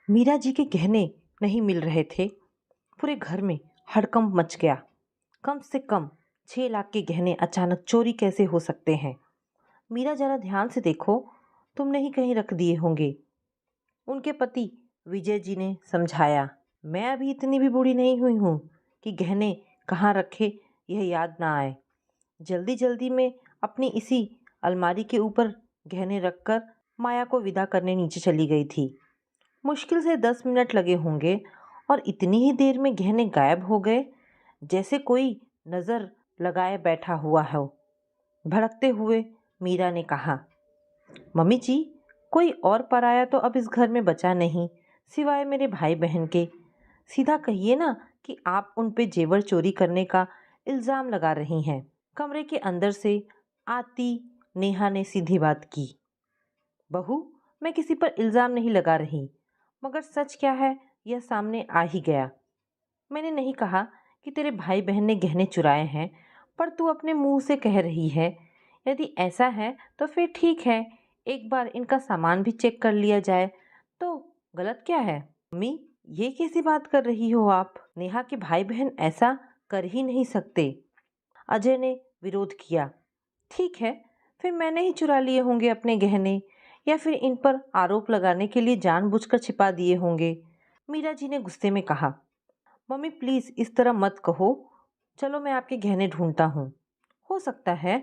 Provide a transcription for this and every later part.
मीरा जी के गहने नहीं मिल रहे थे। पूरे घर में हड़कंप मच गया। कम से कम 6 लाख के गहने अचानक चोरी कैसे हो सकते हैं? मीरा जरा ध्यान से देखो, तुमने ही कहीं रख दिए होंगे। उनके पति विजय जी ने समझाया। मैं अभी इतनी भी बूढ़ी नहीं हुई हूँ कि गहने कहाँ रखे यह याद ना आए। जल्दी जल्दी में अपनी इसी अलमारी के ऊपर गहने रखकर माया को विदा करने नीचे चली गई थी। मुश्किल से 10 मिनट लगे होंगे और इतनी ही देर में गहने गायब हो गए, जैसे कोई नजर लगाए बैठा हुआ हो। भड़कते हुए मीरा ने कहा, मम्मी जी, कोई और पराया तो अब इस घर में बचा नहीं सिवाय मेरे भाई बहन के। सीधा कहिए ना कि आप उन पे जेवर चोरी करने का इल्जाम लगा रही हैं। कमरे के अंदर से आती नेहा ने सीधी बात की। बहू, मैं किसी पर इल्जाम नहीं लगा रही, मगर सच क्या है यह सामने आ ही गया। मैंने नहीं कहा कि तेरे भाई बहन ने गहने चुराए हैं, पर तू अपने मुंह से कह रही है। यदि ऐसा है तो फिर ठीक है, एक बार इनका सामान भी चेक कर लिया जाए तो गलत क्या है? मम्मी, ये कैसी बात कर रही हो आप? नेहा के भाई बहन ऐसा कर ही नहीं सकते। अजय ने विरोध किया। ठीक है, फिर मैंने ही चुरा लिए होंगे अपने गहने, या फिर इन पर आरोप लगाने के लिए जानबूझकर छिपा दिए होंगे। मीरा जी ने गुस्से में कहा। मम्मी प्लीज इस तरह मत कहो। चलो मैं आपके गहने ढूंढता हूँ। हो सकता है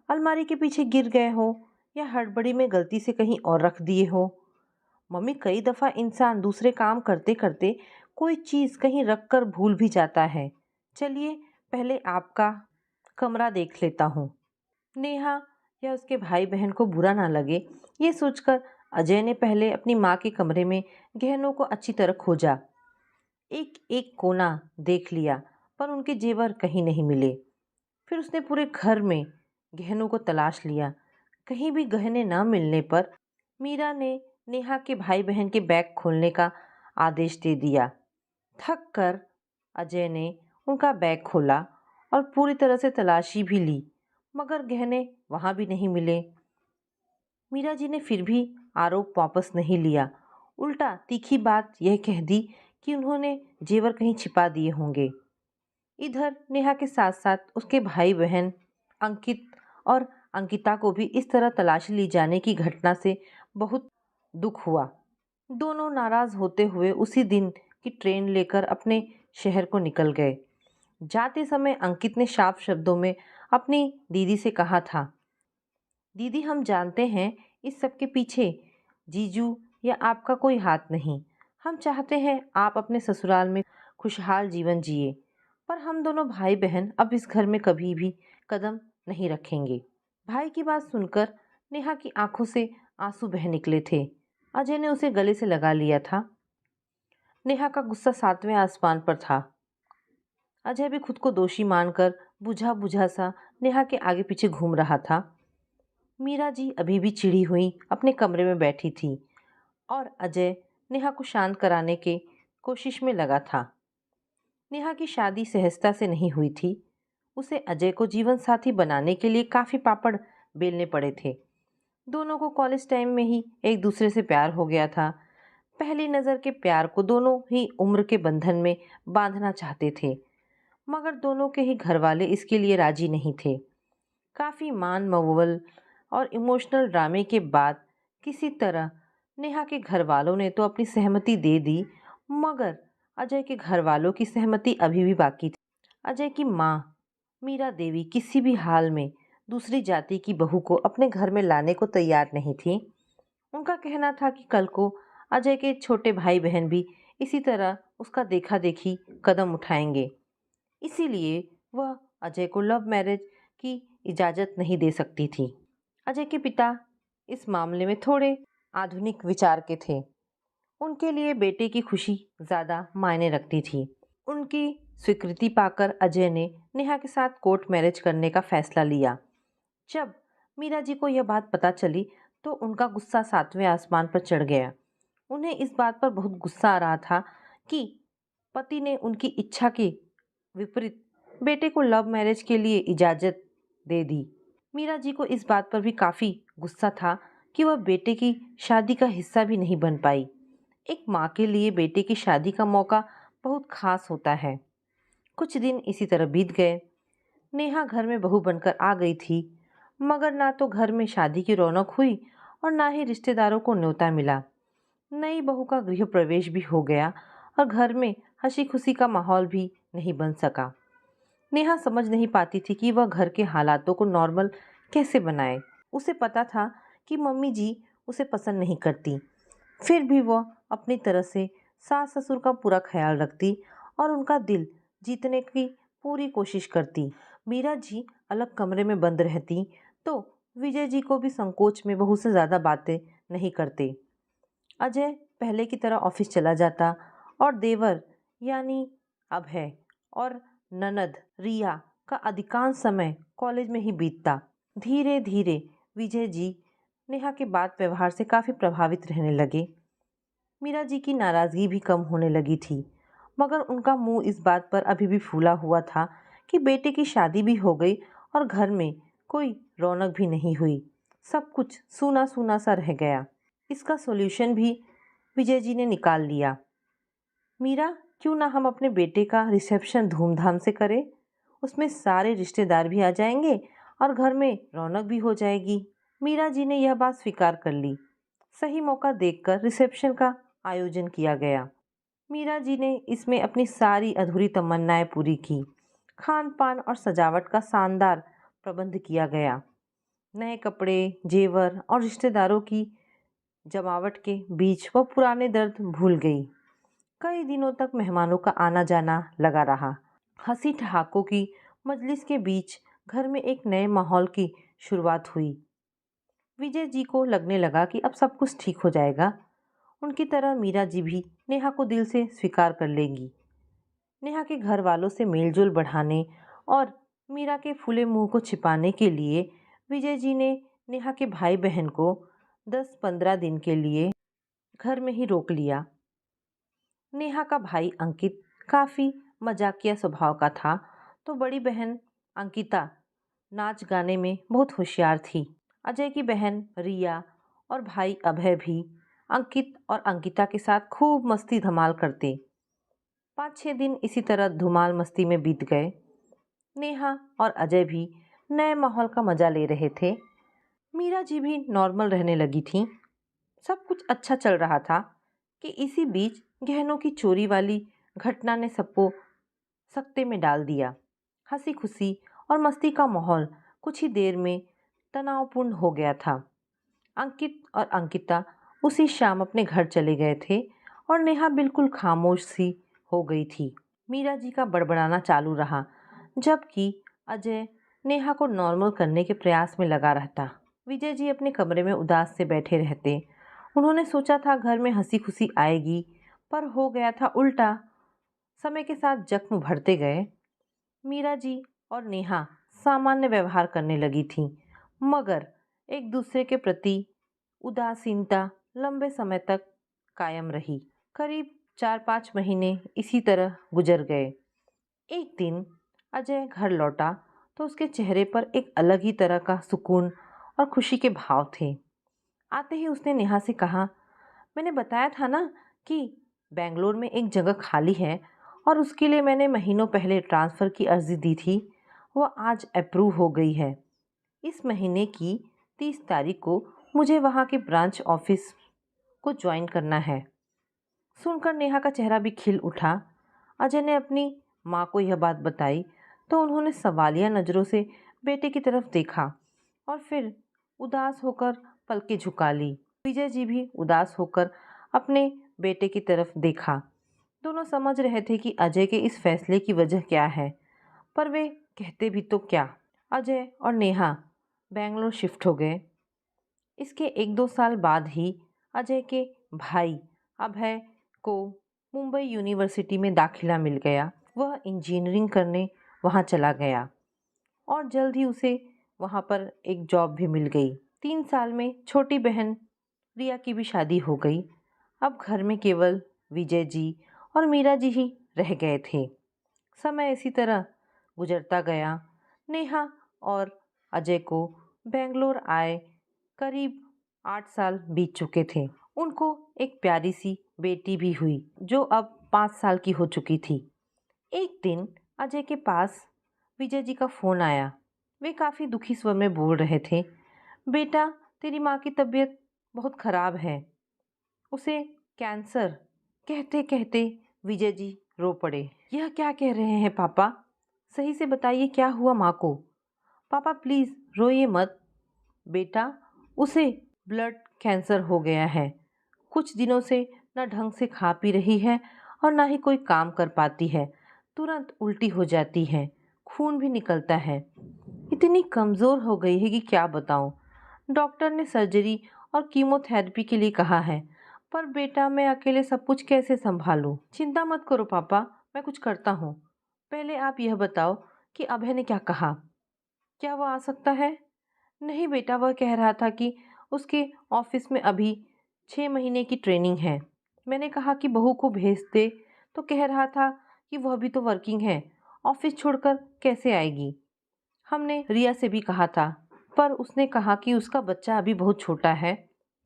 अलमारी के पीछे गिर गए हो या हड़बड़ी में गलती से कहीं और रख दिए हो। मम्मी, कई दफा इंसान दूसरे काम करते करते कोई चीज कहीं रख कर भूल भी जाता है। चलिए पहले आपका कमरा देख लेता हूँ। नेहा या उसके भाई बहन को बुरा ना लगे, ये सोचकर अजय ने पहले अपनी माँ के कमरे में गहनों को अच्छी तरह खोजा। एक एक कोना देख लिया, पर उनके जेवर कहीं नहीं मिले। फिर उसने पूरे घर में गहनों को तलाश लिया। कहीं भी गहने न मिलने पर मीरा ने नेहा के भाई बहन के बैग खोलने का आदेश दे दिया। थक कर अजय ने उनका बैग खोला और पूरी तरह से तलाशी भी ली, मगर गहने वहां भी नहीं मिले। मीरा जी ने फिर भी आरोप वापस नहीं लिया। उल्टा तीखी बात यह कह दी कि उन्होंने जेवर कहीं छिपा दिए होंगे। इधर नेहा के साथ साथ उसके भाई बहन अंकित और अंकिता को भी इस तरह तलाशी ली जाने की घटना से बहुत दुख हुआ। दोनों नाराज होते हुए उसी दिन की ट्रेन लेकर अपने शहर को निकल गए। जाते समय अंकित ने साफ शब्दों में अपनी दीदी से कहा था, दीदी हम जानते हैं इस सब के पीछे जीजू या आपका कोई हाथ नहीं। हम चाहते हैं आप अपने ससुराल में खुशहाल जीवन जिए, पर हम दोनों भाई बहन अब इस घर में कभी भी कदम नहीं रखेंगे। भाई की बात सुनकर नेहा की आंखों से आंसू बह निकले थे। अजय ने उसे गले से लगा लिया था। नेहा का गुस्सा 7वें आसमान पर था। अजय भी खुद को दोषी मानकर बुझा बुझा सा नेहा के आगे पीछे घूम रहा था। मीरा जी अभी भी चिढ़ी हुई अपने कमरे में बैठी थी और अजय नेहा को शांत कराने के कोशिश में लगा था। नेहा की शादी सहजता से नहीं हुई थी। उसे अजय को जीवन साथी बनाने के लिए काफी पापड़ बेलने पड़े थे। दोनों को कॉलेज टाइम में ही एक दूसरे से प्यार हो गया था। पहली नज़र के प्यार को दोनों ही उम्र के बंधन में बांधना चाहते थे, मगर दोनों के ही घर वाले इसके लिए राजी नहीं थे। काफी मान मवल और इमोशनल ड्रामे के बाद किसी तरह नेहा के घर वालों ने तो अपनी सहमति दे दी, मगर अजय के घर वालों की सहमति अभी भी बाकी थी। अजय की माँ मीरा देवी किसी भी हाल में दूसरी जाति की बहू को अपने घर में लाने को तैयार नहीं थी। उनका कहना था कि कल को अजय के छोटे भाई बहन भी इसी तरह उसका देखा देखी कदम उठाएंगे। इसीलिए वह अजय को लव मैरिज की इजाज़त नहीं दे सकती थी। अजय के पिता इस मामले में थोड़े आधुनिक विचार के थे। उनके लिए बेटे की खुशी ज़्यादा मायने रखती थी। उनकी स्वीकृति पाकर अजय ने नेहा के साथ कोर्ट मैरिज करने का फैसला लिया। जब मीरा जी को यह बात पता चली तो उनका गुस्सा 7वें आसमान पर चढ़ गया। उन्हें इस बात पर बहुत गुस्सा आ रहा था कि पति ने उनकी इच्छा के विपरीत बेटे को लव मैरिज के लिए इजाज़त दे दी। मीरा जी को इस बात पर भी काफ़ी गुस्सा था कि वह बेटे की शादी का हिस्सा भी नहीं बन पाई। एक माँ के लिए बेटे की शादी का मौका बहुत खास होता है। कुछ दिन इसी तरह बीत गए। नेहा घर में बहू बनकर आ गई थी, मगर ना तो घर में शादी की रौनक हुई और ना ही रिश्तेदारों को न्योता मिला। नई बहू का गृह प्रवेश भी हो गया और घर में हंसी खुशी का माहौल भी नहीं बन सका। नेहा समझ नहीं पाती थी कि वह घर के हालातों को नॉर्मल कैसे बनाए। उसे पता था कि मम्मी जी उसे पसंद नहीं करती, फिर भी वह अपनी तरह से सास ससुर का पूरा ख्याल रखती और उनका दिल जीतने की पूरी कोशिश करती। मीरा जी अलग कमरे में बंद रहती तो विजय जी को भी संकोच में बहू से ज़्यादा बातें नहीं करते। अजय पहले की तरह ऑफिस चला जाता और देवर यानी अभय और ननद रिया का अधिकांश समय कॉलेज में ही बीतता। धीरे धीरे विजय जी नेहा के बात व्यवहार से काफ़ी प्रभावित रहने लगे। मीरा जी की नाराज़गी भी कम होने लगी थी, मगर उनका मुंह इस बात पर अभी भी फूला हुआ था कि बेटे की शादी भी हो गई और घर में कोई रौनक भी नहीं हुई। सब कुछ सूना सूना सा रह गया। इसका सॉल्यूशन भी विजय जी ने निकाल लिया। मीरा, क्यों ना हम अपने बेटे का रिसेप्शन धूमधाम से करें? उसमें सारे रिश्तेदार भी आ जाएंगे और घर में रौनक भी हो जाएगी। मीरा जी ने यह बात स्वीकार कर ली। सही मौका देखकर रिसेप्शन का आयोजन किया गया। मीरा जी ने इसमें अपनी सारी अधूरी तमन्नाएं पूरी की। खान पान और सजावट का शानदार प्रबंध किया गया। नए कपड़े, जेवर और रिश्तेदारों की जमावट के बीच वह पुराने दर्द भूल गई। कई दिनों तक मेहमानों का आना जाना लगा रहा। हंसी ठहाकों की मजलिस के बीच घर में एक नए माहौल की शुरुआत हुई। विजय जी को लगने लगा कि अब सब कुछ ठीक हो जाएगा। उनकी तरह मीरा जी भी नेहा को दिल से स्वीकार कर लेंगी। नेहा के घर वालों से मेलजोल बढ़ाने और मीरा के फूले मुंह को छिपाने के लिए विजय जी ने नेहा के भाई बहन को 10-15 दिन के लिए घर में ही रोक लिया। नेहा का भाई अंकित काफ़ी मजाकिया स्वभाव का था, तो बड़ी बहन अंकिता नाच गाने में बहुत होशियार थी। अजय की बहन रिया और भाई अभय भी अंकित और अंकिता के साथ खूब मस्ती धमाल करते। 5-6 दिन इसी तरह धुमाल मस्ती में बीत गए। नेहा और अजय भी नए माहौल का मजा ले रहे थे। मीरा जी भी नॉर्मल रहने लगी थी। सब कुछ अच्छा चल रहा था कि इसी बीच गहनों की चोरी वाली घटना ने सबको सकते में डाल दिया। हंसी खुशी और मस्ती का माहौल कुछ ही देर में तनावपूर्ण हो गया था। अंकित और अंकिता उसी शाम अपने घर चले गए थे और नेहा बिल्कुल खामोश सी हो गई थी। मीरा जी का बड़बड़ाना चालू रहा, जबकि अजय नेहा को नॉर्मल करने के प्रयास में लगा रहता। विजय जी अपने कमरे में उदास से बैठे रहते। उन्होंने सोचा था घर में हंसी खुशी आएगी, पर हो गया था उल्टा। समय के साथ जख्म भरते गए। मीरा जी और नेहा सामान्य व्यवहार करने लगी थीं, मगर एक दूसरे के प्रति उदासीनता लंबे समय तक कायम रही। करीब 4-5 महीने इसी तरह गुजर गए। एक दिन अजय घर लौटा तो उसके चेहरे पर एक अलग ही तरह का सुकून और खुशी के भाव थे। आते ही उसने नेहा से कहा, मैंने बताया था ना कि बेंगलोर में एक जगह खाली है और उसके लिए मैंने महीनों पहले ट्रांसफ़र की अर्ज़ी दी थी। वह आज अप्रूव हो गई है। इस महीने की 30 तारीख को मुझे वहाँ के ब्रांच ऑफिस को ज्वाइन करना है। सुनकर नेहा का चेहरा भी खिल उठा। अजय ने अपनी माँ को यह बात बताई तो उन्होंने सवालिया नज़रों से बेटे की तरफ देखा और फिर उदास होकर पलकें झुका ली। विजय जी भी उदास होकर अपने बेटे की तरफ देखा। दोनों समझ रहे थे कि अजय के इस फैसले की वजह क्या है, पर वे कहते भी तो क्या। अजय और नेहा बेंगलोर शिफ्ट हो गए। इसके 1-2 साल बाद ही अजय के भाई अभय को मुंबई यूनिवर्सिटी में दाखिला मिल गया। वह इंजीनियरिंग करने वहाँ चला गया और जल्द ही उसे वहाँ पर एक जॉब भी मिल गई। 3 साल में छोटी बहन रिया की भी शादी हो गई। अब घर में केवल विजय जी और मीरा जी ही रह गए थे। समय इसी तरह गुजरता गया। नेहा और अजय को बेंगलोर आए करीब 8 साल बीत चुके थे। उनको एक प्यारी सी बेटी भी हुई जो अब 5 साल की हो चुकी थी। एक दिन अजय के पास विजय जी का फोन आया। वे काफी दुखी स्वर में बोल रहे थे, बेटा तेरी माँ की तबीयत बहुत खराब है, उसे कैंसर। कहते कहते विजय जी रो पड़े। यह क्या कह रहे हैं पापा? सही से बताइए क्या हुआ माँ को? पापा प्लीज रोइए मत। बेटा उसे ब्लड कैंसर हो गया है। कुछ दिनों से न ढंग से खा पी रही है और ना ही कोई काम कर पाती है। तुरंत उल्टी हो जाती है, खून भी निकलता है। इतनी कमज़ोर हो गई है कि क्या बताऊं। डॉक्टर ने सर्जरी और कीमोथेरेपी के लिए कहा है, पर बेटा मैं अकेले सब कुछ कैसे संभालूं? चिंता मत करो पापा, मैं कुछ करता हूँ। पहले आप यह बताओ कि अभय ने क्या कहा? क्या वो आ सकता है? नहीं बेटा, वह कह रहा था कि उसके ऑफिस में अभी 6 महीने की ट्रेनिंग है। मैंने कहा कि बहू को भेज दे तो कह रहा था कि वह भी तो वर्किंग है, ऑफिस छोड़कर कैसे आएगी। हमने रिया से भी कहा था, पर उसने कहा कि उसका बच्चा अभी बहुत छोटा है।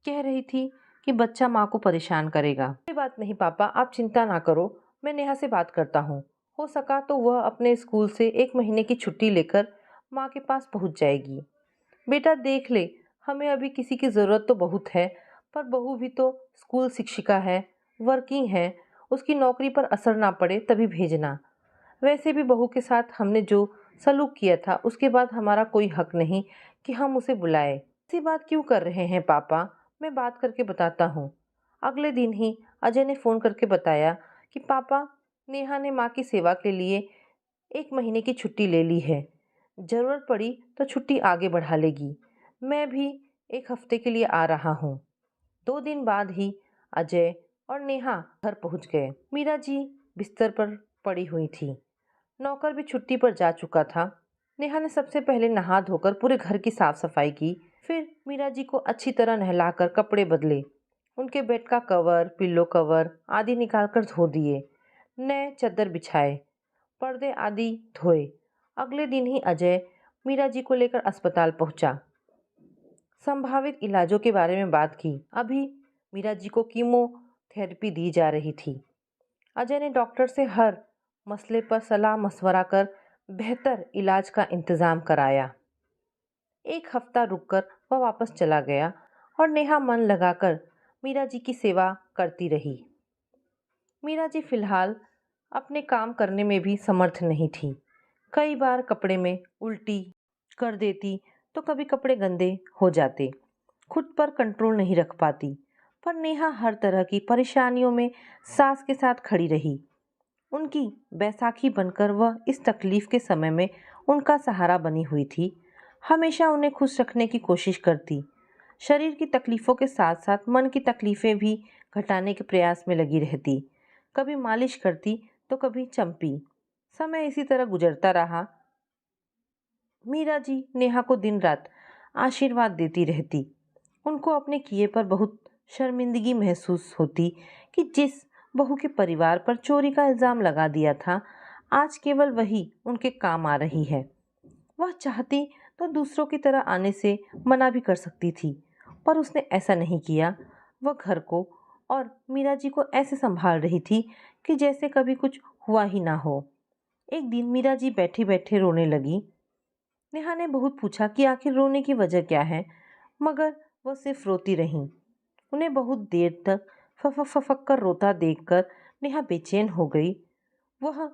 कह रही थी कि बच्चा माँ को परेशान करेगा। कोई बात नहीं पापा, आप चिंता ना करो, मैं नेहा से बात करता हूँ। हो सका तो वह अपने स्कूल से 1 महीने की छुट्टी लेकर माँ के पास पहुँच जाएगी। बेटा देख ले, हमें अभी किसी की ज़रूरत तो बहुत है, पर बहू भी तो स्कूल शिक्षिका है, वर्किंग है, उसकी नौकरी पर असर ना पड़े तभी भेजना। वैसे भी बहू के साथ हमने जो सलूक किया था उसके बाद हमारा कोई हक नहीं कि हम उसे बुलाए। ऐसी बात क्यों कर रहे हैं पापा? मैं बात करके बताता हूँ। अगले दिन ही अजय ने फ़ोन करके बताया कि पापा, नेहा ने माँ की सेवा के लिए 1 महीने की छुट्टी ले ली है। ज़रूरत पड़ी तो छुट्टी आगे बढ़ा लेगी। मैं भी 1 हफ्ते के लिए आ रहा हूँ। 2 दिन बाद ही अजय और नेहा घर पहुँच गए। मीरा जी बिस्तर पर पड़ी हुई थी। नौकर भी छुट्टी पर जा चुका था। नेहा ने सबसे पहले नहा धोकर पूरे घर की साफ सफाई की। फिर मीरा जी को अच्छी तरह नहलाकर कपड़े बदले, उनके बेड का कवर, पिल्लो कवर आदि निकालकर धो दिए, नए चादर बिछाए, पर्दे आदि धोए। अगले दिन ही अजय मीरा जी को लेकर अस्पताल पहुंचा। संभावित इलाजों के बारे में बात की। अभी मीरा जी को कीमोथेरेपी दी जा रही थी। अजय ने डॉक्टर से हर मसले पर सलाह मशवरा कर बेहतर इलाज का इंतज़ाम कराया। 1 हफ्ता रुककर वह वापस चला गया और नेहा मन लगाकर मीरा जी की सेवा करती रही। मीरा जी फिलहाल अपने काम करने में भी समर्थ नहीं थी। कई बार कपड़े में उल्टी कर देती तो कभी कपड़े गंदे हो जाते। खुद पर कंट्रोल नहीं रख पाती। पर नेहा हर तरह की परेशानियों में सास के साथ खड़ी रही। उनकी बैसाखी बनकर वह इस तकलीफ के समय में उनका सहारा बनी हुई थी। हमेशा उन्हें खुश रखने की कोशिश करती। शरीर की तकलीफ़ों के साथ साथ मन की तकलीफ़ें भी घटाने के प्रयास में लगी रहती। कभी मालिश करती तो कभी चंपी। समय इसी तरह गुजरता रहा। मीरा जी नेहा को दिन रात आशीर्वाद देती रहती। उनको अपने किए पर बहुत शर्मिंदगी महसूस होती कि जिस बहू के परिवार पर चोरी का इल्ज़ाम लगा दिया था, आज केवल वही उनके काम आ रही है। वह चाहती तो दूसरों की तरह आने से मना भी कर सकती थी, पर उसने ऐसा नहीं किया। वह घर को और मीरा जी को ऐसे संभाल रही थी कि जैसे कभी कुछ हुआ ही ना हो। एक दिन मीरा जी बैठे बैठे रोने लगी। नेहा ने बहुत पूछा कि आखिर रोने की वजह क्या है, मगर वह सिर्फ रोती रहीं। उन्हें बहुत देर तक फफक फफक कर रोता देखकर नेहा बेचैन हो गई। वह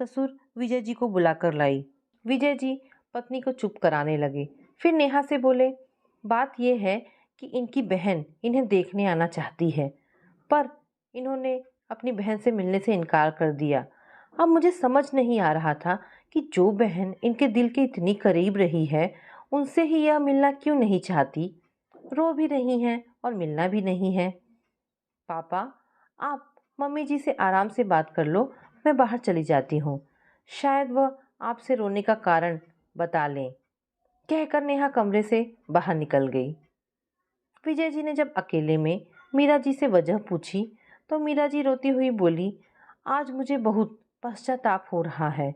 ससुर विजय जी को बुलाकर लाई। विजय जी पत्नी को चुप कराने लगे। फिर नेहा से बोले, बात यह है कि इनकी बहन इन्हें देखने आना चाहती है, पर इन्होंने अपनी बहन से मिलने से इनकार कर दिया। अब मुझे समझ नहीं आ रहा था कि जो बहन इनके दिल के इतनी करीब रही है, उनसे ही यह मिलना क्यों नहीं चाहती। रो भी रही हैं और मिलना भी नहीं है। पापा, आप मम्मी जी से आराम से बात कर लो, मैं बाहर चली जाती हूँ। शायद वह आपसे रोने का कारण बता लें। कहकर नेहा कमरे से बाहर निकल गई। विजय जी ने जब अकेले में मीरा जी से वजह पूछी तो मीरा जी रोती हुई बोली, आज मुझे बहुत पश्चाताप हो रहा है।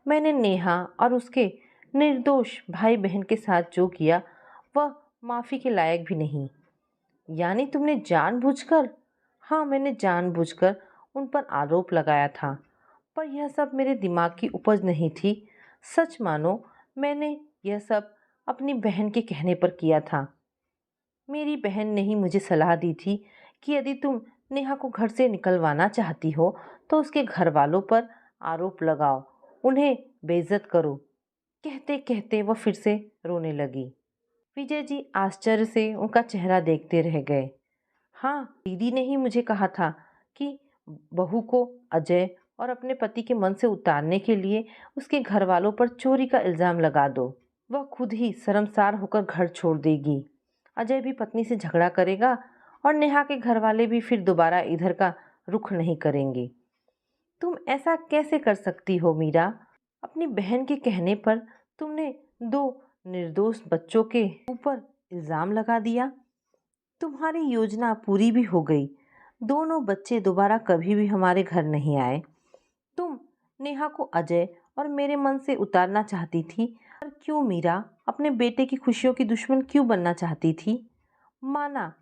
मैंने नेहा और उसके निर्दोष भाई बहन के साथ जो किया वह माफ़ी के लायक भी नहीं। यानी तुमने जानबूझकर हाँ, मैंने जानबूझकर उन पर आरोप लगाया था, पर यह सब मेरे दिमाग की उपज नहीं थी। सच मानो, मैंने यह सब अपनी बहन के कहने पर किया था। मेरी बहन ने ही मुझे सलाह दी थी कि यदि तुम नेहा को घर से निकलवाना चाहती हो तो उसके घर वालों पर आरोप लगाओ, उन्हें बेइज्जत करो। कहते कहते वह फिर से रोने लगी। विजय जी आश्चर्य से उनका चेहरा देखते रह गए। हाँ, दीदी ने ही मुझे कहा था कि बहू को अजय और अपने पति के मन से उतारने के लिए उसके घर वालों पर चोरी का इल्जाम लगा दो। वह खुद ही शर्मसार होकर घर छोड़ देगी। अजय भी पत्नी से झगड़ा करेगा और नेहा के घर वाले भी फिर दोबारा इधर का रुख नहीं करेंगे। तुम ऐसा कैसे कर सकती हो मीरा? अपनी बहन के कहने पर तुमने दो निर्दोष बच्चों के ऊपर इल्जाम लगा दिया। तुम्हारी योजना पूरी भी हो गई। दोनों बच्चे दोबारा कभी भी हमारे घर नहीं आए। तुम नेहा को अजय और मेरे मन से उतारना चाहती थी। पर क्यों मीरा? अपने बेटे की खुशियों की दुश्मन क्यों बनना चाहती थी? माना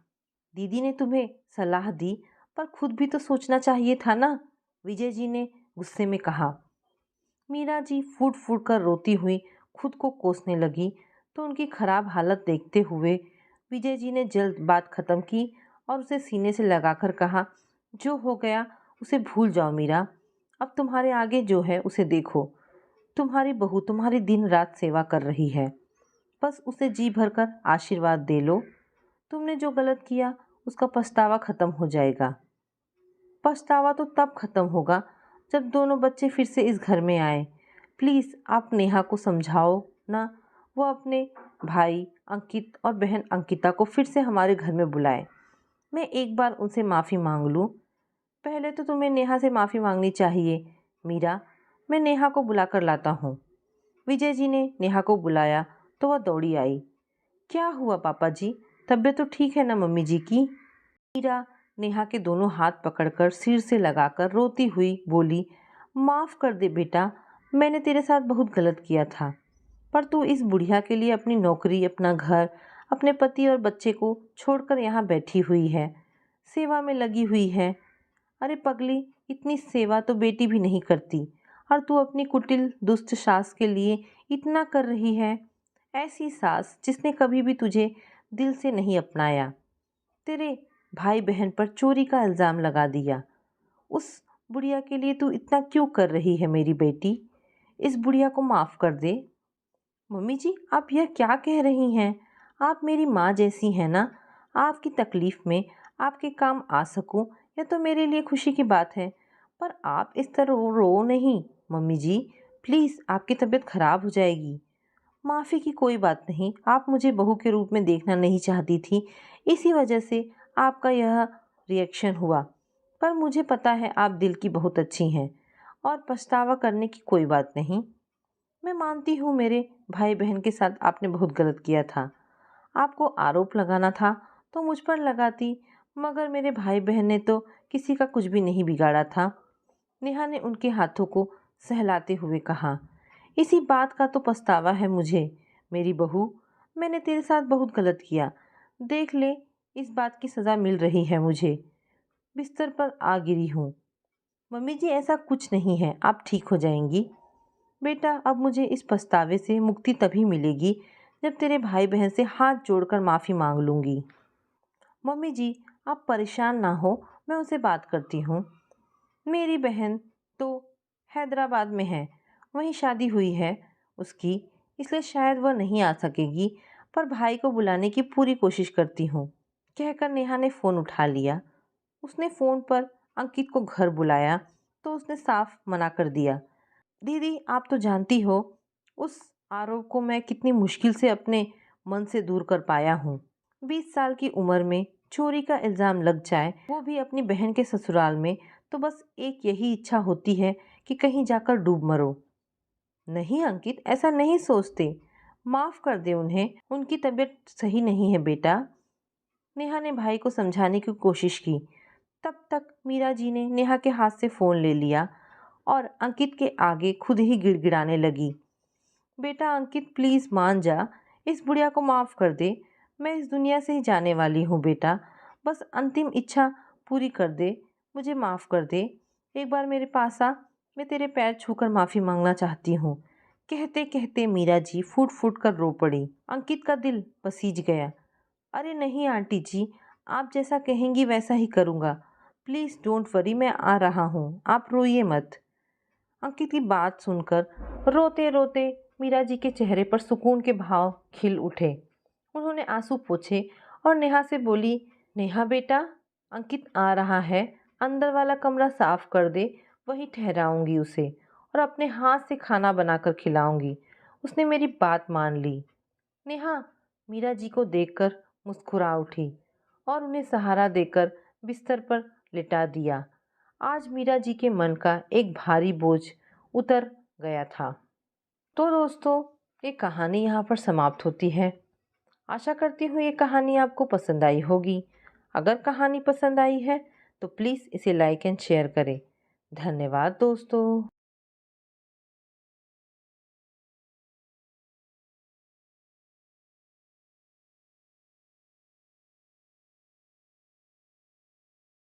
दीदी ने तुम्हें सलाह दी, पर खुद भी तो सोचना चाहिए था ना, विजय जी ने गुस्से में कहा। मीरा जी फूट फूट कर रोती हुई खुद को कोसने लगी तो उनकी खराब हालत देखते हुए विजय जी ने जल्द बात खत्म की और उसे सीने से लगाकर कहा, जो हो गया उसे भूल जाओ मीरा। अब तुम्हारे आगे जो है उसे देखो। तुम्हारी बहू तुम्हारी दिन रात सेवा कर रही है, बस उसे जी भरकर आशीर्वाद दे लो। तुमने जो गलत किया उसका पछतावा खत्म हो जाएगा। पछतावा तो तब खत्म होगा जब दोनों बच्चे फिर से इस घर में आए। प्लीज़ आप नेहा को समझाओ ना, वो अपने भाई अंकित और बहन अंकिता को फिर से हमारे घर में बुलाए। मैं एक बार उनसे माफ़ी मांग लूँ। पहले तो तुम्हें नेहा से माफ़ी मांगनी चाहिए मीरा। मैं नेहा को बुला कर लाता हूँ। विजय जी ने नेहा को बुलाया तो वह दौड़ी आई। क्या हुआ पापा जी? तबीयत तो ठीक है ना मम्मी जी की? मीरा नेहा के दोनों हाथ पकड़कर सिर से लगाकर रोती हुई बोली, माफ़ कर दे बेटा, मैंने तेरे साथ बहुत गलत किया था। पर तू इस बुढ़िया के लिए अपनी नौकरी, अपना घर, अपने पति और बच्चे को छोड़कर यहाँ बैठी हुई है, सेवा में लगी हुई है। अरे पगली, इतनी सेवा तो बेटी भी नहीं करती और तू अपनी कुटिल दुष्ट सास के लिए इतना कर रही है। ऐसी सास जिसने कभी भी तुझे दिल से नहीं अपनाया, तेरे भाई बहन पर चोरी का इल्ज़ाम लगा दिया। उस बुढ़िया के लिए तू इतना क्यों कर रही है मेरी बेटी? इस बुढ़िया को माफ़ कर दे। मम्मी जी, आप यह क्या कह रही हैं? आप मेरी माँ जैसी हैं ना। आपकी तकलीफ़ में आपके काम आ सकूं, यह तो मेरे लिए खुशी की बात है। पर आप इस तरह रो नहीं मम्मी जी। प्लीज़, आपकी तबीयत खराब हो जाएगी। माफ़ी की कोई बात नहीं, आप मुझे बहू के रूप में देखना नहीं चाहती थी, इसी वजह से आपका यह रिएक्शन हुआ। पर मुझे पता है आप दिल की बहुत अच्छी हैं और पछतावा करने की कोई बात नहीं। मैं मानती हूँ मेरे भाई बहन के साथ आपने बहुत गलत किया था। आपको आरोप लगाना था तो मुझ पर लगाती, मगर मेरे भाई बहन ने तो किसी का कुछ भी नहीं बिगाड़ा था। नेहा ने उनके हाथों को सहलाते हुए कहा, इसी बात का तो पछतावा है मुझे मेरी बहू। मैंने तेरे साथ बहुत गलत किया। देख ले, इस बात की सज़ा मिल रही है मुझे। बिस्तर पर आ गिरी हूँ। मम्मी जी, ऐसा कुछ नहीं है, आप ठीक हो जाएंगी। बेटा, अब मुझे इस पछतावे से मुक्ति तभी मिलेगी जब तेरे भाई बहन से हाथ जोड़कर माफ़ी मांग लूँगी। मम्मी जी, आप परेशान ना हो, मैं उनसे बात करती हूँ। मेरी बहन तो हैदराबाद में है, वहीं शादी हुई है उसकी, इसलिए शायद वह नहीं आ सकेगी, पर भाई को बुलाने की पूरी कोशिश करती हूँ। कहकर नेहा ने फ़ोन उठा लिया। उसने फ़ोन पर अंकित को घर बुलाया तो उसने साफ मना कर दिया। दीदी, आप तो जानती हो उस आरोप को मैं कितनी मुश्किल से अपने मन से दूर कर पाया हूँ। 20 साल की उम्र में चोरी का इल्ज़ाम लग जाए, वो भी अपनी बहन के ससुराल में, तो बस एक यही इच्छा होती है कि कहीं जाकर डूब मरो। नहीं अंकित, ऐसा नहीं सोचते। माफ़ कर दे उन्हें, उनकी तबीयत सही नहीं है बेटा। नेहा ने भाई को समझाने की कोशिश की। तब तक मीरा जी ने नेहा के हाथ से फ़ोन ले लिया और अंकित के आगे खुद ही गिड़गिड़ाने लगी। बेटा अंकित, प्लीज़ मान जा, इस बुढ़िया को माफ़ कर दे। मैं इस दुनिया से ही जाने वाली हूँ बेटा। बस अंतिम इच्छा पूरी कर दे, मुझे माफ़ कर दे, एक बार मेरे पास आ, मैं तेरे पैर छूकर माफ़ी मांगना चाहती हूँ। कहते कहते मीरा जी फूट फूट कर रो पड़ी। अंकित का दिल पसीज गया। अरे नहीं आंटी जी, आप जैसा कहेंगी वैसा ही करूँगा। प्लीज़ डोंट वरी, मैं आ रहा हूँ, आप रोइए मत। अंकित की बात सुनकर रोते रोते मीरा जी के चेहरे पर सुकून के भाव खिल उठे। उन्होंने आंसू पोंछे और नेहा से बोली, नेहा बेटा, अंकित आ रहा है, अंदर वाला कमरा साफ कर दे, वहीं ठहराऊंगी उसे और अपने हाथ से खाना बनाकर खिलाऊंगी। उसने मेरी बात मान ली। नेहा मीरा जी को देखकर मुस्कुरा उठी और उन्हें सहारा देकर बिस्तर पर लिटा दिया। आज मीरा जी के मन का एक भारी बोझ उतर गया था। तो दोस्तों, ये कहानी यहाँ पर समाप्त होती है। आशा करती हूँ ये कहानी आपको पसंद आई होगी। अगर कहानी पसंद आई है तो प्लीज़ इसे लाइक एंड शेयर करें। धन्यवाद दोस्तों।